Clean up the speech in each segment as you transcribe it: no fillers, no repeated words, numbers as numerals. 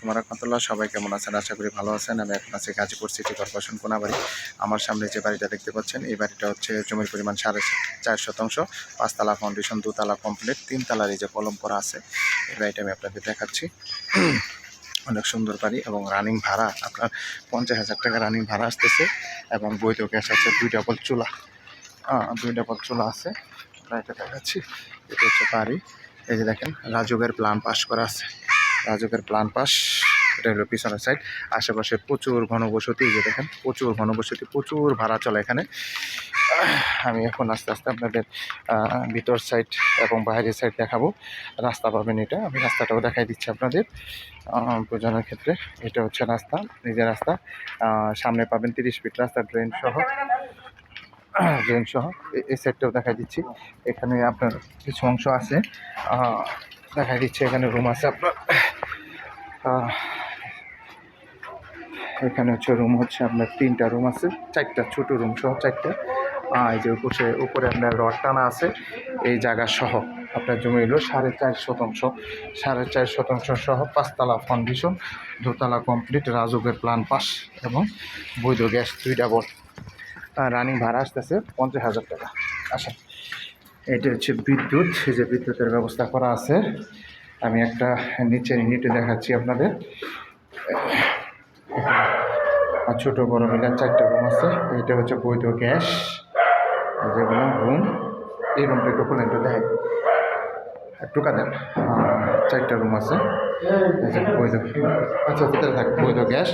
আলাইকুম রহমতুল্লাহ। সবাই কেমন আছেন? আশা করি ভালো আছেন। আমি এখন আছি গাজীপুর সিটি কর্পোরেশন কোনাবাড়ি। আমার সামনে যে বাড়িটা দেখতে পাচ্ছেন, এই বাড়িটা হচ্ছে জমির পরিমাণ 4.5 শতাংশ, 5তলা ফাউন্ডেশন, 2তলা কমপ্লিট, 3তলার এই যে কলম করা আছে। এই বাড়িটা আমি আপনাদের দেখাচ্ছি। অনেক সুন্দর বাড়ি এবং রানিং ভাড়া আপনার 50,000 টাকা রানিং ভাড়া আসতেছে এবং বৈধ গ্যাস আছে, 2 ডাবল চুলা, 2 ডাবল চুলা আছে। এটা দেখাচ্ছি, এটা হচ্ছে বাড়ি। এই যে দেখেন, রাজুকের প্ল্যান পাস করা আছে, রাজুকের প্ল্যান পাস। এটা হলো পিছনের সাইড। আশেপাশে প্রচুর ঘনবসতি, এই যে দেখেন প্রচুর ঘনবসতি, প্রচুর ভাড়া চলে এখানে। আমি এখন আস্তে আস্তে আপনাদের ভিতর সাইড এবং বাইরের সাইড দেখাবো। রাস্তা পাবেন, এটা আমি রাস্তাটাও দেখাই দিচ্ছি আপনাদের বোঝানোর ক্ষেত্রে। এটা হচ্ছে রাস্তা, নিজের রাস্তা। সামনে পাবেন 30 ফিট রাস্তা, ড্রেন সহ, এই সাইডটাও দেখাই দিচ্ছি। এখানে আপনার কিছু অংশ আছে, দেখাই দিচ্ছি। এখানে রুম আছে আপনার, এখানে হচ্ছে রুম হচ্ছে আপনার 3টা রুম আছে, 4টা ছোটো রুম সহ 4টা। এই যে উপরে আপনার রড টানা আছে। এই জায়গা সহ আপনার জমি হলো 4.5 শতাংশ, 4.5 শতাংশ সহ 5তলা ফাউন্ডেশন, 2তলা কমপ্লিট, রাজুকের প্ল্যান পাস এবং বৈধ গ্যাস 2 ডাবল। রানিং ভাড়া আসতেছে 50,000 টাকা। আচ্ছা, এটা হচ্ছে বিদ্যুৎ। এই যে বিদ্যুতের ব্যবস্থা করা আছে। আমি একটা নিচের ইউনিটে দেখাচ্ছি আপনাদের। আর ছোটো বড় মিলে 4টা রুম আছে। এটা হচ্ছে বৈধ গ্যাস, যেগুলো রুম। এই রুমটা একটু খুলে একটু দেখাই, টুকা দেন। 4টা রুম আছে, বৈধ। আচ্ছা, ভিতরে থাক বৈধ গ্যাস।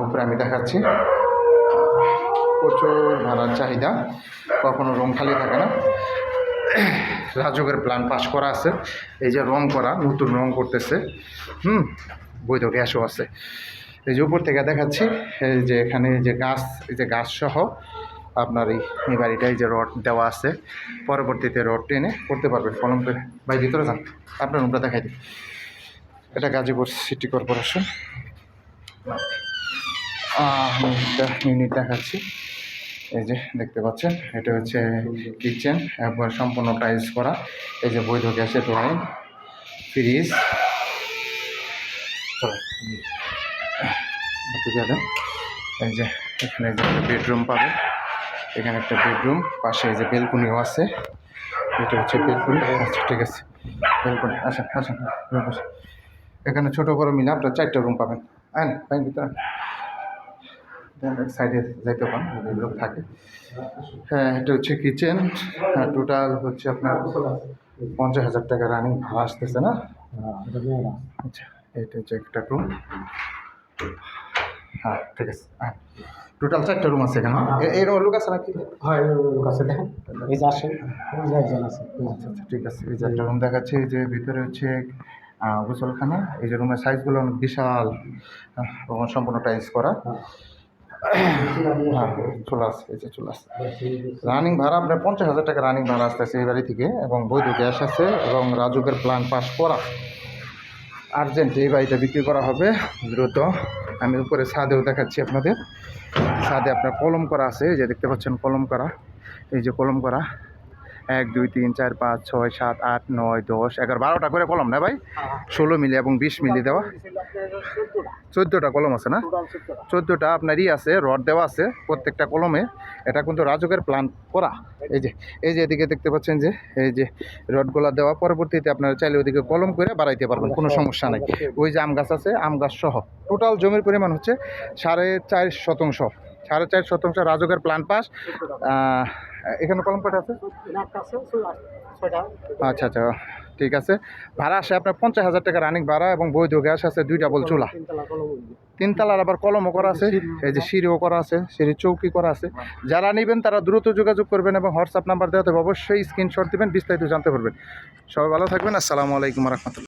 উপরে আমি দেখাচ্ছি, প্রচুর ভাড়ার চাহিদা, কখনো রুম খালি থাকে না। রাজুকের প্ল্যান পাস করা আছে। এই যে রং করা, নতুন রং করতেছে। বৈধ গ্যাসও আছে। এই যে উপর থেকে দেখাচ্ছি, এই যে এখানে যে গাছ, এই যে গাছ সহ আপনার এই বাড়িটায় যে রড দেওয়া আছে, পরবর্তীতে রড টেনে করতে পারবেন কলম করে। ভাই ভিতরে যান, আপনার রুমটা দেখাই দিই। এটা গাজীপুর সিটি কর্পোরেশন। আমি একটা ইউনিট দেখাচ্ছি। এই যে দেখতে পাচ্ছেন, এটা হচ্ছে কিচেন, একবার সম্পূর্ণ টাইলস করা। এই যে বৈধ গ্যাসের লাইন, ফ্রিজ। এই যে এখানে যে বেডরুম পাবে, এখানে একটা বেডরুম, পাশে এই যে বেলকুনিও আছে। এটা হচ্ছে বেলকুনি। আচ্ছা, ঠিক আছে, বেলকুনি। আসেন আসেন, এখানে ছোটো বড় মিলে আপনার 4টা রুম পাবেন। ভাই ভিতরে সাইডে যাইতে পারেন যদি লোক থাকে। হ্যাঁ, এটা হচ্ছে কিচেন। টোটাল হচ্ছে আপনার 50,000 টাকা রানিং ভাড়া আসতেছে না? আচ্ছা, এটা হচ্ছে একটা রুম। হ্যাঁ, ঠিক আছে। টোটাল 4টা রুম আছে এখানে। এরকম লোক আছে নাকি? হয়, লোক আছে, দেখেন এই যে আসেন, একজন আছে। আচ্ছা, ঠিক আছে। এই যে একটা রুম দেখাচ্ছে, এই যে ভিতরে হচ্ছে গোসলখানা। এই যে রুমের সাইজগুলো অনেক বিশাল এবং সম্পূর্ণ টাইলস করা। চলে আসছে, এই যে চলে আসছে। রানিং ভাড়া আপনার 50,000 টাকা রানিং ভাড়া আসতেছে এই বাড়ি থেকে, এবং বৈধ গ্যাস আছে এবং রাজুকের প্ল্যান পাস করা। আর্জেন্ট এই বাড়িটা বিক্রি করা হবে দ্রুত। আমি উপরে ছাদেও দেখাচ্ছি আপনাদের। ছাদে আপনার কলম করা আছে, এই যে দেখতে পাচ্ছেন কলম করা। এই যে কলম করা 1 2 3 4 5 6 7 8 9 10 11 12টা করে কলম না ভাই? 16 মিলি এবং 20 মিলি দেওয়া, 14টা কলম আছে না? 14টা আপনারই আছে, রড দেওয়া আছে প্রত্যেকটা কলমে। এটা কিন্তু রাজুকের প্ল্যান করা। এই যে এদিকে দেখতে পাচ্ছেন যে এই যে রডগুলা দেওয়া, পরবর্তীতে আপনারা চাইলে ওইদিকে কলম করে বাড়াইতে পারবেন, কোনো সমস্যা নেই। ওই যে আম গাছ আছে, আম গাছ সহ টোটাল জমির পরিমাণ হচ্ছে 4.5 শতাংশ, 4.5 শতাংশ রাজুকের প্ল্যান পাস। এখানে কলম কটা আছে? আচ্ছা, ঠিক আছে। ভাড়া আসে আপনার 50,000 টাকা রানিং ভাড়া এবং বৈধ গ্যাস আছে, 2 ডাবল চুলা, 3তলার আবার কলমও করা আছে। এই যে সিঁড়িও করা আছে, সিঁড়ির চৌকি করা আছে। যারা নেবেন তারা দ্রুত যোগাযোগ করবেন এবং হোয়াটসঅ্যাপ নাম্বার দেওয়া হবে, অবশ্যই স্ক্রিনশট দেবেন, বিস্তারিত জানতে পারবেন। সবাই ভালো থাকবেন। আসসালামু আলাইকুম রহমতুল্লাহ।